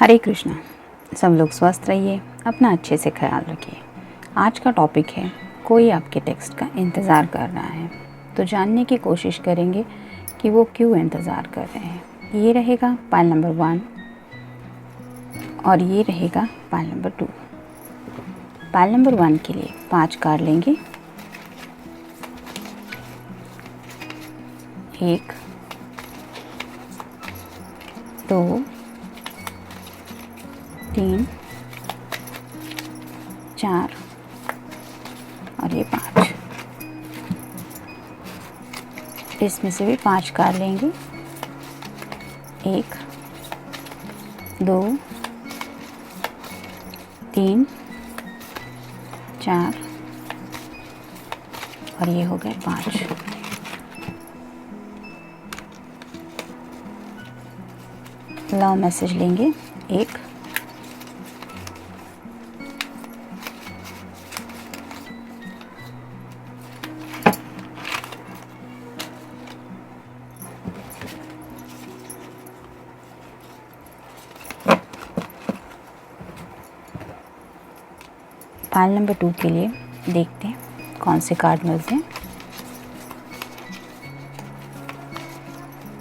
हरे कृष्णा। सब लोग स्वस्थ रहिए, अपना अच्छे से ख्याल रखिए। आज का टॉपिक है कोई आपके टेक्स्ट का इंतज़ार कर रहा है, तो जानने की कोशिश करेंगे कि वो क्यों इंतज़ार कर रहे हैं। ये रहेगा पाइल नंबर 1 और ये रहेगा पाइल नंबर 2। पाइल नंबर 1 के लिए 5 कार्ड लेंगे। 1 2 3 4 और ये 5। इसमें से भी 5 कार्ड लेंगे। 1 2 3 4 और ये हो गए 5। लव मैसेज लेंगे। 1 पाइल नंबर 2 के लिए देखते हैं कौन से कार्ड मिलते हैं।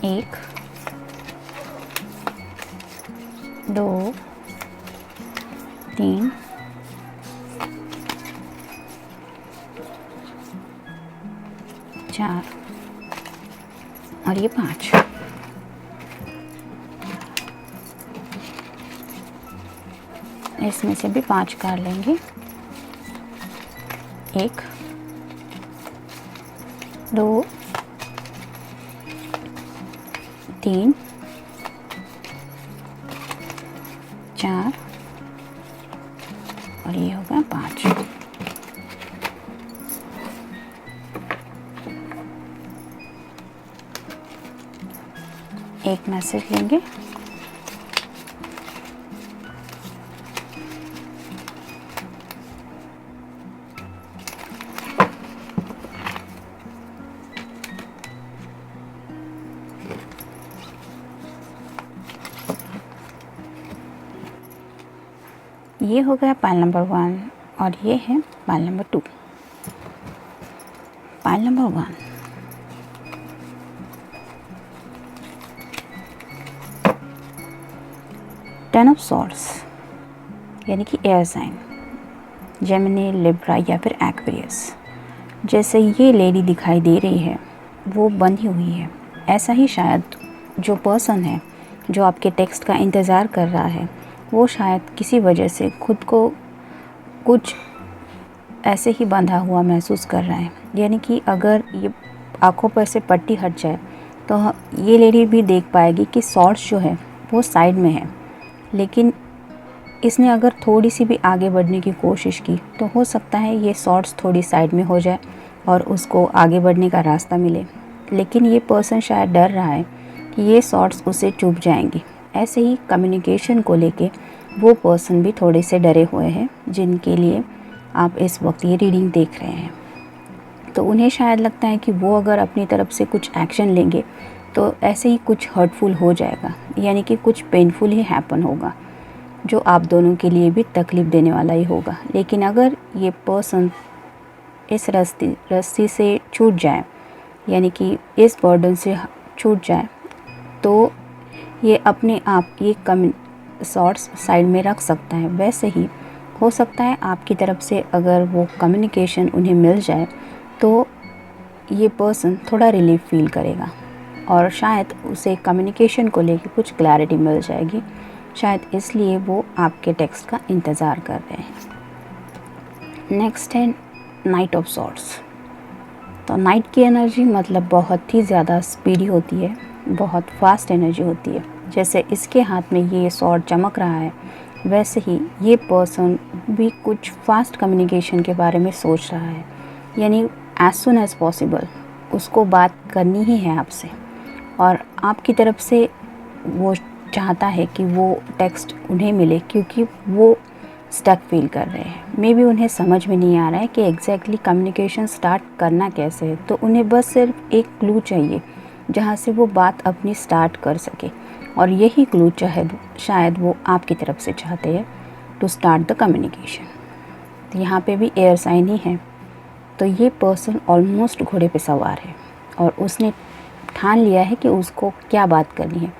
1 2 3 4 और ये 5। इसमें से भी 5 कार्ड लेंगे। 1 2 3 4 और ये होगा 5। एक मैसेज लेंगे। ये हो गया पाइल नंबर 1 और ये है pile number 2। Pile number 1 10 of swords यानी कि एयर साइन, जेमिनी, लिब्रा या फिर एक्वेरियस। जैसे ये लेडी दिखाई दे रही है वो बंधी हुई है। ऐसा ही शायद जो पर्सन है जो आपके टेक्स्ट का इंतज़ार कर रहा है वो शायद किसी वजह से खुद को कुछ ऐसे ही बंधा हुआ महसूस कर रहा है। यानी कि अगर ये आँखों पर से पट्टी हट जाए तो ये लेडी भी देख पाएगी कि सॉर्ड्स जो है वो साइड में है, लेकिन इसने अगर थोड़ी सी भी आगे बढ़ने की कोशिश की तो हो सकता है ये सॉर्ड्स थोड़ी साइड में हो जाए और उसको आगे बढ़ने का रास्ता मिले। लेकिन ये पर्सन शायद डर रहा है कि ये सॉर्ड्स उसे चुभ जाएंगी। ऐसे ही कम्युनिकेशन को लेके वो पर्सन भी थोड़े से डरे हुए हैं, जिनके लिए आप इस वक्त ये रीडिंग देख रहे हैं। तो उन्हें शायद लगता है कि वो अगर अपनी तरफ से कुछ एक्शन लेंगे तो ऐसे ही कुछ हर्टफुल हो जाएगा, यानी कि कुछ पेनफुल ही हैपन होगा जो आप दोनों के लिए भी तकलीफ़ देने वाला ही होगा। लेकिन अगर ये पर्सन इस रस्सी से छूट जाए, यानी कि इस बर्डन से छूट जाए, तो ये अपने आप ये सॉर्ट्स साइड में रख सकता है। वैसे ही हो सकता है आपकी तरफ से अगर वो कम्युनिकेशन उन्हें मिल जाए तो ये पर्सन थोड़ा रिलीफ फील करेगा और शायद उसे कम्युनिकेशन को लेकर कुछ क्लैरिटी मिल जाएगी। शायद इसलिए वो आपके टेक्स्ट का इंतज़ार कर रहे हैं। नेक्स्ट है नाइट ऑफ सॉर्ट्स। तो नाइट की एनर्जी मतलब बहुत ही ज़्यादा स्पीडी होती है, बहुत फास्ट एनर्जी होती है। जैसे इसके हाथ में ये सॉर्ड चमक रहा है, वैसे ही ये पर्सन भी कुछ फास्ट कम्युनिकेशन के बारे में सोच रहा है। यानी एज सुन एज़ पॉसिबल उसको बात करनी ही है आपसे, और आपकी तरफ से वो चाहता है कि वो टेक्स्ट उन्हें मिले, क्योंकि वो स्टक फील कर रहे हैं। मे बी उन्हें समझ में नहीं आ रहा है कि एग्जैक्टली कम्युनिकेशन स्टार्ट करना कैसे है। तो उन्हें बस सिर्फ एक क्लू चाहिए जहाँ से वो बात अपनी स्टार्ट कर सके। और यही क्लू शायद वो आपकी तरफ से चाहते हैं टू स्टार्ट द कम्युनिकेशन। तो यहाँ पे भी एयर साइन ही है। तो ये पर्सन ऑलमोस्ट घोड़े पे सवार है और उसने ठान लिया है कि उसको क्या बात करनी है,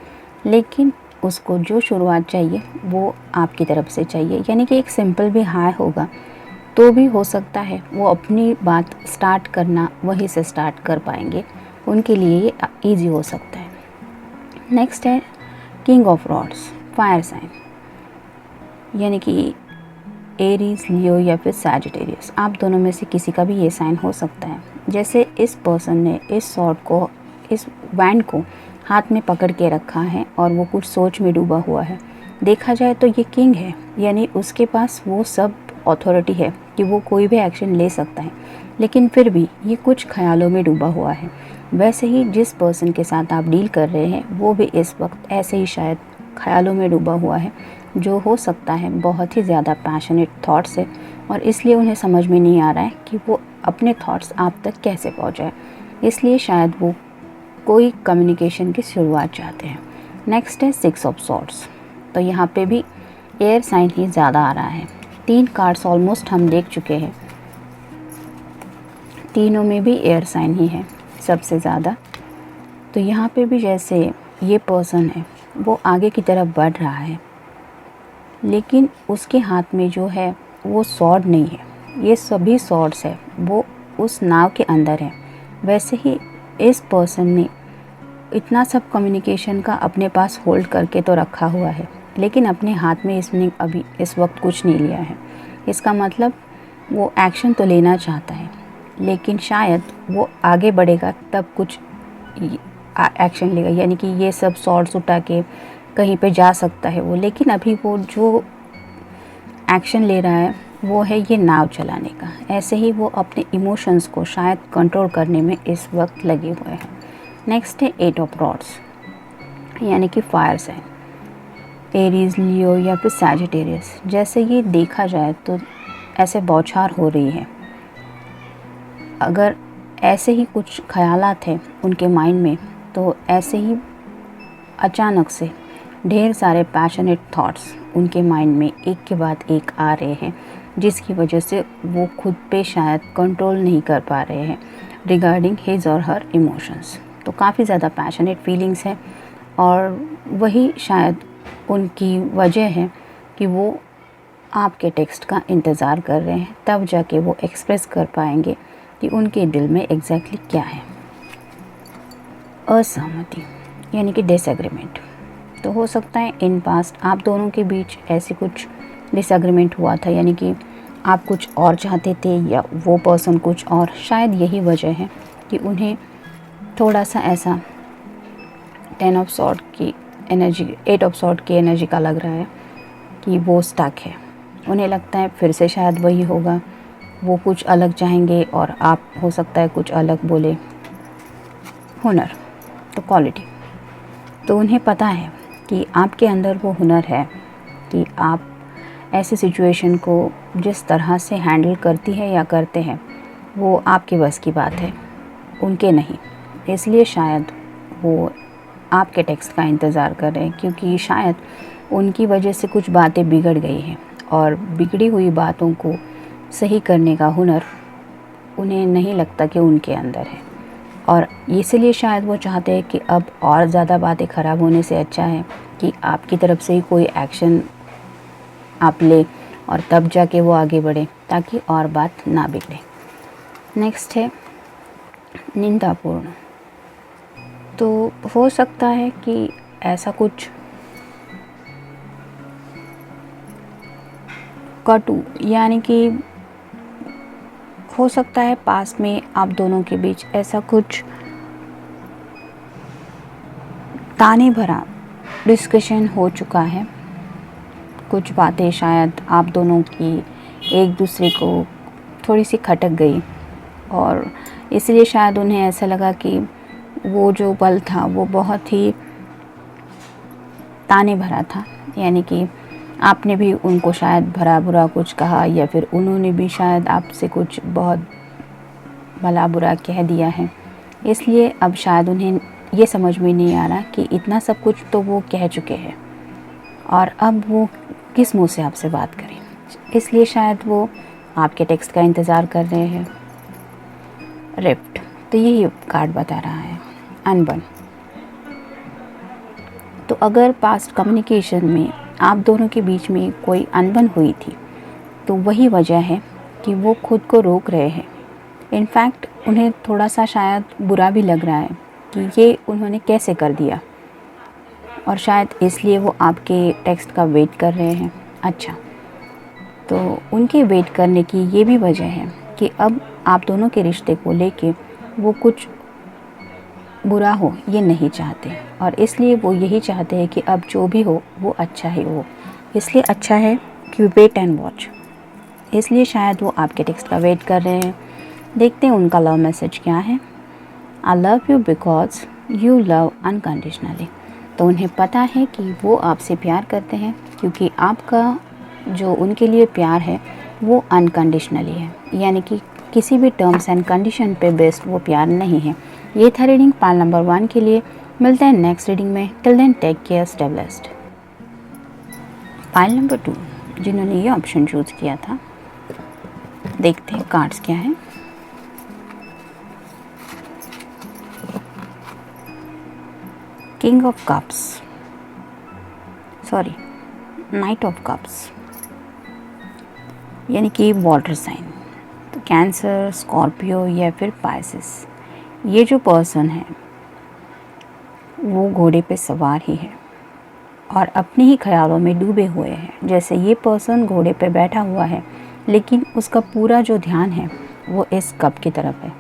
लेकिन उसको जो शुरुआत चाहिए वो आपकी तरफ से चाहिए। यानी कि एक सिंपल भी हाय होगा तो भी हो सकता है वो अपनी बात स्टार्ट करना वहीं से स्टार्ट कर पाएंगे, उनके लिए ये ईजी हो सकता है। नेक्स्ट है king of rods, fire sign, यानी कि एरीज, लियो या फिर सैजिटेरियस, आप दोनों में से किसी का भी ये साइन हो सकता है। जैसे इस पर्सन ने इस सॉर्ड को, इस वैंड को हाथ में पकड़ के रखा है और वो कुछ सोच में डूबा हुआ है। देखा जाए तो ये किंग है, यानी उसके पास वो सब अथॉरिटी है कि वो कोई भी एक्शन ले सकता है, लेकिन फिर भी ये कुछ ख्यालों में डूबा हुआ है। वैसे ही जिस पर्सन के साथ आप डील कर रहे हैं वो भी इस वक्त ऐसे ही शायद ख्यालों में डूबा हुआ है, जो हो सकता है बहुत ही ज़्यादा पैशनेट थॉट्स है और इसलिए उन्हें समझ में नहीं आ रहा है कि वो अपने थॉट्स आप तक कैसे पहुंचाए, इसलिए शायद वो कोई कम्युनिकेशन की शुरुआत चाहते हैं। नेक्स्ट है सिक्स ऑफ सॉर्ड्स। तो यहाँ पे भी एयर साइन ही ज़्यादा आ रहा है। 3 कार्ड्स ऑलमोस्ट हम देख चुके हैं, तीनों में भी एयर साइन ही है सबसे ज़्यादा। तो यहाँ पे भी जैसे ये पर्सन है वो आगे की तरफ बढ़ रहा है, लेकिन उसके हाथ में जो है वो सॉर्ड नहीं है, ये सभी सॉर्ड्स है वो उस नाव के अंदर है। वैसे ही इस पर्सन ने इतना सब कम्युनिकेशन का अपने पास होल्ड करके तो रखा हुआ है, लेकिन अपने हाथ में इसने अभी इस वक्त कुछ नहीं लिया है। इसका मतलब वो एक्शन तो लेना चाहता है, लेकिन शायद वो आगे बढ़ेगा तब कुछ एक्शन लेगा, यानी कि ये सब सॉर्ड्स उठा के कहीं पे जा सकता है वो, लेकिन अभी वो जो एक्शन ले रहा है वो है ये नाव चलाने का। ऐसे ही वो अपने इमोशंस को शायद कंट्रोल करने में इस वक्त लगे हुए हैं। नेक्स्ट है 8 ऑफ रॉड्स, यानी कि फायर साइन, एरीज, लियो या फिर सैजिटेरियस। जैसे ये देखा जाए तो ऐसे बौछार हो रही है, अगर ऐसे ही कुछ ख्यालात थे उनके माइंड में तो ऐसे ही अचानक से ढेर सारे पैशनेट थॉट्स उनके माइंड में एक के बाद एक आ रहे हैं, जिसकी वजह से वो खुद पे शायद कंट्रोल नहीं कर पा रहे हैं रिगार्डिंग हिज और हर इमोशंस। तो काफ़ी ज़्यादा पैशनेट फीलिंग्स है और वही शायद उनकी वजह है कि वो आपके टेक्स्ट का इंतज़ार कर रहे हैं, तब जाके वो एक्सप्रेस कर पाएंगे कि उनके दिल में एग्जैक्टली क्या है। असहमति, यानी कि डिसएग्रीमेंट। तो हो सकता है इन पास्ट आप दोनों के बीच ऐसे कुछ डिसएग्रीमेंट हुआ था, यानी कि आप कुछ और चाहते थे या वो पर्सन कुछ और। शायद यही वजह है कि उन्हें थोड़ा सा ऐसा 10 ऑफ सॉर्ड की एनर्जी, 8 ऑफ सॉर्ड की एनर्जी का लग रहा है कि वो स्टक है। उन्हें लगता है फिर से शायद वही होगा, वो कुछ अलग चाहेंगे और आप हो सकता है कुछ अलग बोले। हुनर, तो क्वालिटी, तो उन्हें पता है कि आपके अंदर वो हुनर है कि आप ऐसे सिचुएशन को जिस तरह से हैंडल करती है या करते हैं वो आपके बस की बात है, उनके नहीं। इसलिए शायद वो आपके टेक्स्ट का इंतज़ार कर रहे हैं, क्योंकि शायद उनकी वजह से कुछ बातें बिगड़ गई हैं और बिगड़ी हुई बातों को सही करने का हुनर उन्हें नहीं लगता कि उनके अंदर है। और इसीलिए शायद वो चाहते हैं कि अब और ज़्यादा बातें ख़राब होने से अच्छा है कि आपकी तरफ से ही कोई एक्शन आप ले और तब जाके वो आगे बढ़े, ताकि और बात ना बिगड़े। नेक्स्ट है निंदापूर्ण। तो हो सकता है कि ऐसा कुछ कटु, यानी कि हो सकता है पास्ट में आप दोनों के बीच ऐसा कुछ ताने भरा डिस्कशन हो चुका है। कुछ बातें शायद आप दोनों की एक दूसरे को थोड़ी सी खटक गई और इसलिए शायद उन्हें ऐसा लगा कि वो जो पल था वो बहुत ही ताने भरा था, यानी कि आपने भी उनको शायद भला बुरा कुछ कहा या फिर उन्होंने भी शायद आपसे कुछ बहुत भला बुरा कह दिया है। इसलिए अब शायद उन्हें ये समझ में नहीं आ रहा कि इतना सब कुछ तो वो कह चुके हैं और अब वो किस मुंह से आपसे बात करें, इसलिए शायद वो आपके टेक्स्ट का इंतज़ार कर रहे हैं। रिफ्ट, तो यही कार्ड बता रहा है, अनबन। तो अगर पास्ट कम्युनिकेशन में आप दोनों के बीच में कोई अनबन हुई थी तो वही वजह है कि वो खुद को रोक रहे हैं। इनफैक्ट उन्हें थोड़ा सा शायद बुरा भी लग रहा है कि ये उन्होंने कैसे कर दिया, और शायद इसलिए वो आपके टेक्स्ट का वेट कर रहे हैं। अच्छा, तो उनके वेट करने की ये भी वजह है कि अब आप दोनों के रिश्ते को लेके वो कुछ बुरा हो ये नहीं चाहते, और इसलिए वो यही चाहते हैं कि अब जो भी हो वो अच्छा ही हो। इसलिए अच्छा है कि वेट एंड वॉच, इसलिए शायद वो आपके टेक्स्ट का वेट कर रहे हैं। देखते हैं उनका लव मैसेज क्या है। I love you because you love unconditionally. तो उन्हें पता है कि वो आपसे प्यार करते हैं क्योंकि आपका जो उनके लिए प्यार है वो अनकंडीशनली है, यानी कि किसी भी टर्म्स एंड कंडीशन पे बेस्ड वो प्यार नहीं है। ये था रीडिंग पाइल नंबर 1 के लिए। मिलते हैं नेक्स्ट रीडिंग में। Till then take care, stay blessed. Pile number 2 जिन्होंने ये ऑप्शन चूज़ किया था, देखते हैं कार्ड्स क्या है। King of cups, sorry night of cups, यानी कि वाटर साइन। तो कैंसर, स्कॉर्पियो या फिर पाइसेस। ये जो पर्सन है वो घोड़े पे सवार ही है और अपने ही ख्यालों में डूबे हुए हैं। जैसे ये पर्सन घोड़े पे बैठा हुआ है लेकिन उसका पूरा जो ध्यान है वो इस कप की तरफ है,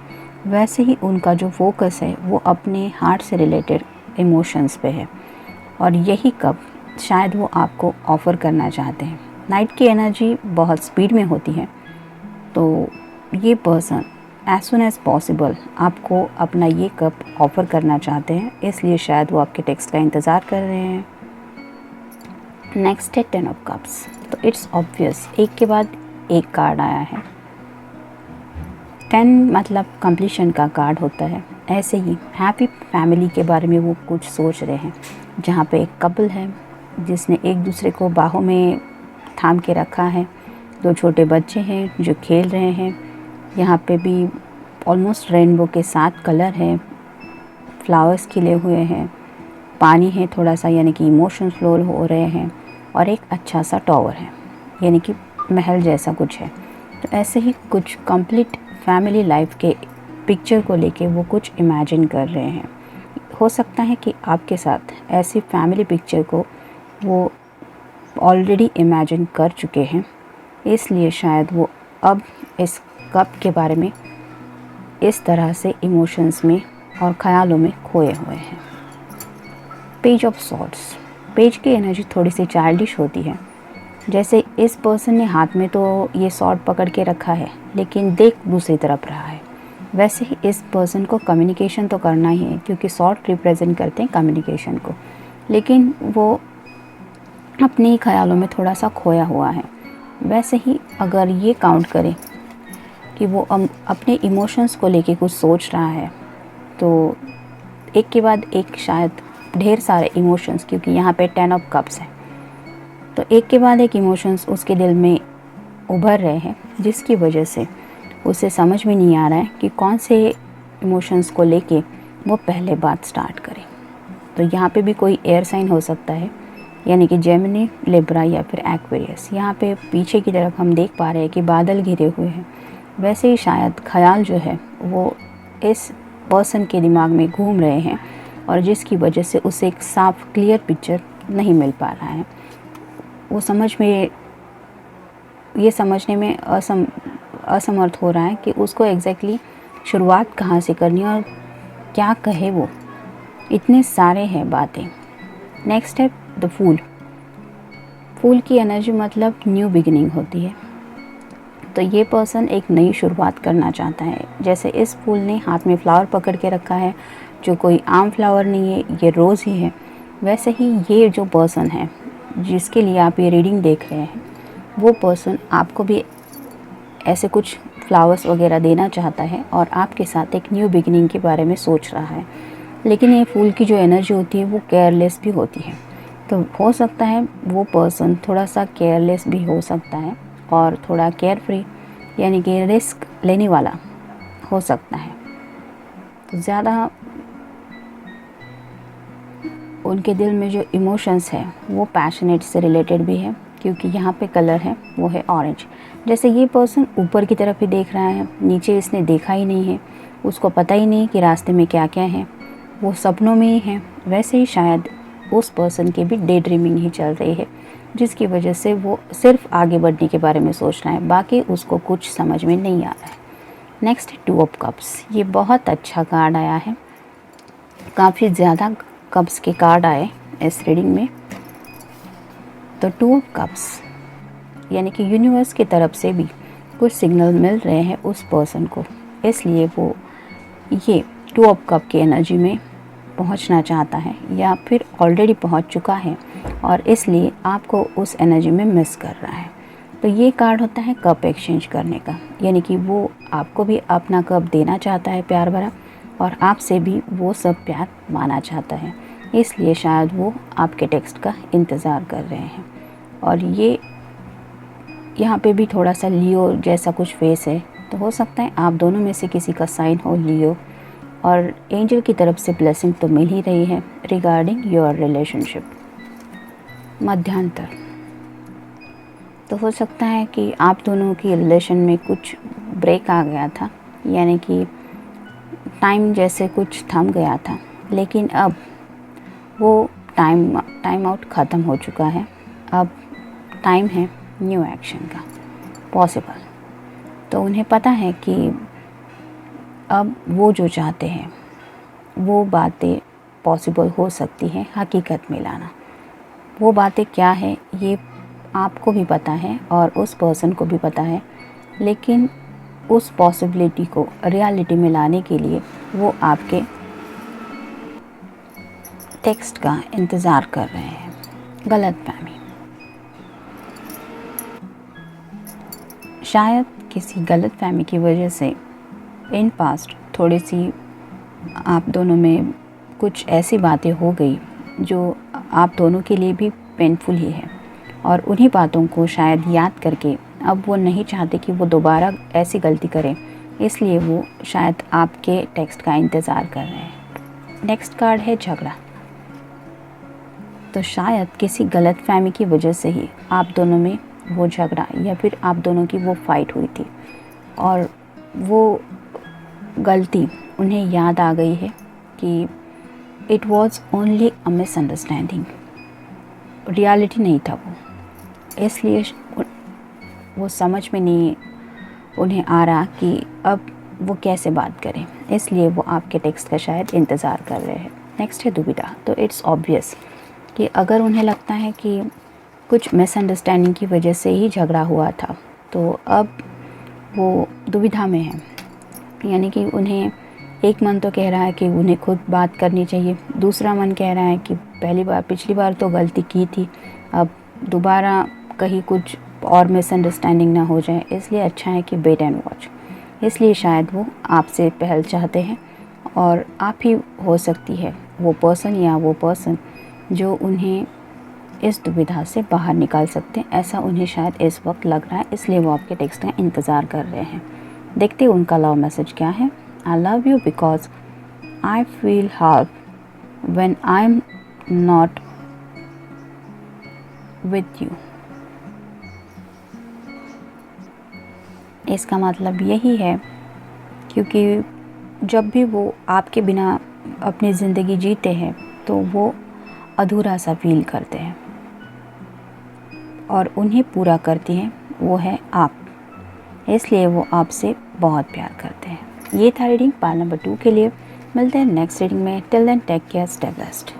वैसे ही उनका जो फोकस है वो अपने हार्ट से रिलेटेड इमोशंस पे है, और यही कप शायद वो आपको ऑफ़र करना चाहते हैं। नाइट की एनर्जी बहुत स्पीड में होती है, तो ये person as soon as possible आपको अपना ये कप ऑफ़र करना चाहते हैं, इसलिए शायद वो आपके टेक्स्ट का इंतज़ार कर रहे हैं। नेक्स्ट है 10 ऑफ कप्स। तो इट्स ऑब्वियस, एक के बाद एक कार्ड आया है। 10 मतलब कंप्लीशन का कार्ड होता है। ऐसे ही हैप्पी फैमिली के बारे में वो कुछ सोच रहे हैं, जहाँ पे एक कपल है जिसने एक दूसरे को बाहों में थाम के रखा है। 2 छोटे बच्चे हैं जो खेल रहे हैं। यहाँ पे भी ऑलमोस्ट रेनबो के 7 कलर हैं, फ्लावर्स खिले हुए हैं, पानी है थोड़ा सा, यानी कि इमोशंस फ्लो हो रहे हैं, और एक अच्छा सा टॉवर है, यानी कि महल जैसा कुछ है। तो ऐसे ही कुछ कंप्लीट फैमिली लाइफ के पिक्चर को लेके वो कुछ इमेजिन कर रहे हैं। हो सकता है कि आपके साथ ऐसी फैमिली पिक्चर को वो ऑलरेडी इमेजिन कर चुके हैं, इसलिए शायद वो अब इस कप के बारे में इस तरह से इमोशंस में और ख़यालों में खोए हुए हैं। Page of swords. पेज की एनर्जी थोड़ी सी चाइल्डिश होती है, जैसे इस पर्सन ने हाथ में तो ये सॉर्ड पकड़ के रखा है लेकिन देख दूसरी तरफ रहा है। वैसे ही इस पर्सन को कम्युनिकेशन तो करना ही है क्योंकि सॉर्ड रिप्रेजेंट करते हैं कम्युनिकेशन को, लेकिन वो अपने ही ख्यालों में थोड़ा सा खोया हुआ है। वैसे ही अगर ये काउंट करें कि वो अपने इमोशंस को लेके कुछ सोच रहा है, तो एक के बाद एक शायद ढेर सारे इमोशंस, क्योंकि यहाँ पे 10 ऑफ कप्स है, तो एक के बाद एक इमोशंस उसके दिल में उभर रहे हैं, जिसकी वजह से उसे समझ में नहीं आ रहा है कि कौन से इमोशंस को लेके वो पहले बात स्टार्ट करे। तो यहाँ पे भी कोई एयर साइन हो सकता है, यानी कि जेमिनी, लिब्रा या फिर एक्वेरियस। यहाँ पे पीछे की तरफ हम देख पा रहे हैं कि बादल घिरे हुए हैं। वैसे ही शायद ख्याल जो है वो इस पर्सन के दिमाग में घूम रहे हैं, और जिसकी वजह से उसे एक साफ क्लियर पिक्चर नहीं मिल पा रहा है। वो समझने में असमर्थ हो रहा है कि उसको एग्जैक्टली शुरुआत कहाँ से करनी है और क्या कहे वो। इतने सारे हैं बातें। नेक्स्ट है द फूल। फूल की एनर्जी मतलब न्यू बिगिनिंग होती है, तो ये पर्सन एक नई शुरुआत करना चाहता है। जैसे इस फूल ने हाथ में फ्लावर पकड़ के रखा है, जो कोई आम फ्लावर नहीं है, ये रोज़ ही है। वैसे ही ये जो पर्सन है जिसके लिए आप ये रीडिंग देख रहे हैं, वो पर्सन आपको भी ऐसे कुछ फ्लावर्स वगैरह देना चाहता है और आपके साथ एक न्यू बिगिनिंग के बारे में सोच रहा है। लेकिन ये फूल की जो एनर्जी होती है वो केयरलेस भी होती है। तो हो सकता है वो पर्सन थोड़ा सा केयरलेस भी हो सकता है और थोड़ा केयर फ्री यानी कि रिस्क लेने वाला हो सकता है। तो ज़्यादा उनके दिल में जो इमोशंस है वो पैशनेट से रिलेटेड भी है, क्योंकि यहाँ पे कलर है वो है ऑरेंज। जैसे ये पर्सन ऊपर की तरफ ही देख रहा है, नीचे इसने देखा ही नहीं है, उसको पता ही नहीं कि रास्ते में क्या क्या है, वो सपनों में ही है। वैसे ही शायद उस पर्सन की भी डे ड्रीमिंग ही चल रही है, जिसकी वजह से वो सिर्फ आगे बढ़ने के बारे में सोच रहा है, बाकी उसको कुछ समझ में नहीं आ रहा है। नेक्स्ट है 2 ऑफ कप्स। ये बहुत अच्छा कार्ड आया है, काफ़ी ज़्यादा कप्स के कार्ड आए इस रीडिंग में। तो 2 ऑफ कप्स यानी कि यूनिवर्स की तरफ से भी कुछ सिग्नल मिल रहे हैं उस पर्सन को, इसलिए वो ये 2 ऑफ कप की एनर्जी में पहुंचना चाहता है या फिर ऑलरेडी पहुंच चुका है और इसलिए आपको उस एनर्जी में मिस कर रहा है। तो ये कार्ड होता है कप एक्सचेंज करने का, यानी कि वो आपको भी अपना कप देना चाहता है प्यार भरा, और आपसे भी वो सब प्यार माना चाहता है, इसलिए शायद वो आपके टेक्स्ट का इंतज़ार कर रहे हैं। और ये यहाँ पे भी थोड़ा सा लियो जैसा कुछ फेस है, तो हो सकता है आप दोनों में से किसी का साइन हो लियो, और एंजल की तरफ से ब्लेसिंग तो मिल ही रही है रिगार्डिंग योर रिलेशनशिप। मध्यांतर, तो हो सकता है कि आप दोनों की रिलेशन में कुछ ब्रेक आ गया था, यानी कि टाइम जैसे कुछ थम गया था, लेकिन अब वो टाइम आउट ख़त्म हो चुका है। अब टाइम है न्यू एक्शन का पॉसिबल। तो उन्हें पता है कि अब वो जो चाहते हैं वो बातें पॉसिबल हो सकती हैं हकीकत में लाना। वो बातें क्या है ये आपको भी पता है और उस पर्सन को भी पता है, लेकिन उस पॉसिबिलिटी को रियलिटी में लाने के लिए वो आपके टेक्स्ट का इंतज़ार कर रहे हैं। गलतफहमी, शायद किसी गलतफहमी की वजह से इन पास्ट थोड़ी सी आप दोनों में कुछ ऐसी बातें हो गई जो आप दोनों के लिए भी पेनफुल ही है, और उन्हीं बातों को शायद याद करके अब वो नहीं चाहते कि वो दोबारा ऐसी गलती करें, इसलिए वो शायद आपके टेक्स्ट का इंतज़ार कर रहे हैं। नेक्स्ट कार्ड है झगड़ा। तो शायद किसी गलतफहमी की वजह से ही आप दोनों में वो झगड़ा या फिर आप दोनों की वो फाइट हुई थी, और वो गलती उन्हें याद आ गई है कि it was only a misunderstanding, reality नहीं था वो, इसलिए वो समझ में नहीं उन्हें आ रहा कि अब वो कैसे बात करें, इसलिए वो आपके टेक्स्ट का शायद इंतज़ार कर रहे हैं। नेक्स्ट है दुविधा। तो इट्स ऑब्वियस कि अगर उन्हें लगता है कि कुछ मिसअंडरस्टैंडिंग की वजह से ही झगड़ा हुआ था, तो अब वो दुविधा में है, यानी कि उन्हें एक मन तो कह रहा है कि उन्हें खुद बात करनी चाहिए, दूसरा मन कह रहा है कि पिछली बार तो गलती की थी, अब दोबारा कहीं कुछ और मिसअंडरस्टैंडिंग ना हो जाए, इसलिए अच्छा है कि वेट एंड वॉच। इसलिए शायद वो आपसे पहल चाहते हैं, और आप ही हो सकती है वो पर्सन या वो पर्सन जो उन्हें इस दुविधा से बाहर निकाल सकते हैं, ऐसा उन्हें शायद इस वक्त लग रहा है, इसलिए वो आपके टेक्स्ट का इंतज़ार कर रहे हैं। देखते हैं उनका लव मैसेज क्या है। I love you because I feel hurt when I am not with you. इसका मतलब यही है क्योंकि जब भी वो आपके बिना अपनी ज़िंदगी जीते हैं तो वो अधूरा सा फील करते हैं, और उन्हें पूरा करती हैं वो है आप, इसलिए वो आपसे बहुत प्यार करते हैं। ये था रीडिंग पार्ट नंबर 2 के लिए। मिलते हैं नेक्स्ट रीडिंग में। Till then take care, stay blessed.